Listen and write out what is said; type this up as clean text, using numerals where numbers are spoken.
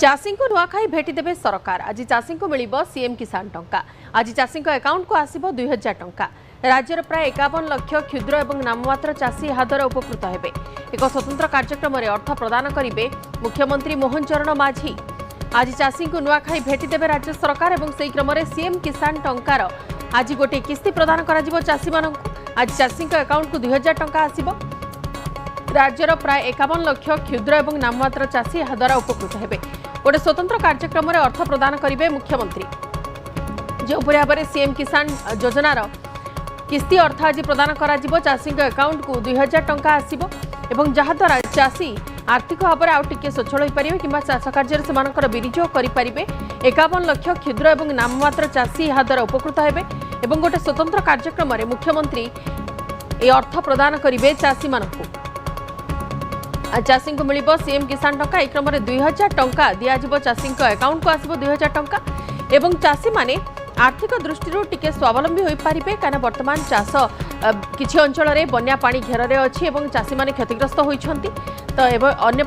चाषी को नुआखाई भेटी देवे सरकार। आज चाषी को मिल सीएम किसान टंका। आज चाषी अकाउंट को आसब 2000 टंका। राज्यर प्राय 51 लाख क्षुद्र और नाममात्र चाषी यह द्वारा उपकृत हेबे। एक स्वतंत्र कार्यक्रम में अर्थ प्रदान करेंगे मुख्यमंत्री मोहन चरण माझी। आज चाषी को नुआखाई भेटी देवे राज्य सरकार और से क्रम में सीएम किसान टंकार आज गोटे किस्ती प्रदान कर चाषी मान। आज चाषी अकाउंट को 2000 टंका आसब। राज्यर प्राय 51 लाख क्षुद्र और नाममात्र चाषी यह द्वारा उपकृत हेबे। गोटे स्वतंत्र कार्यक्रम में अर्थ प्रदान करेंगे मुख्यमंत्री। जो भाव में सीएम किसान योजनार किस्ती अर्थ आज प्रदान कर चाषी अकाउंट को 2000 टंका आसब एवं जहाद्वारा चाषी आर्थिक भाव में आउ टे सचल हो पारे कि चाष कार्य से विनियोग करेंगे। 51 लाख क्षुद्र और नाममात्र चाषी यह द्वारा उपकृत हेबे एवं गोटे स्वतंत्र कार्यक्रम में मुख्यमंत्री ए अर्थ प्रदान करेंगे चाषी मानक। चाषी को मिल सीएम किसान टंका। एक क्रम में 2000 टंका दिज्व चाषी अकाउंट को आसब 2000 टंका एवं चाषी माने आर्थिक दृष्टि टिके स्वावलंबी हो पारे कहीं वर्तमान चाष किसी अंचल में बन्या पानी घेर अच्छी चाषी माने क्षतिग्रस्त होती तो अन्य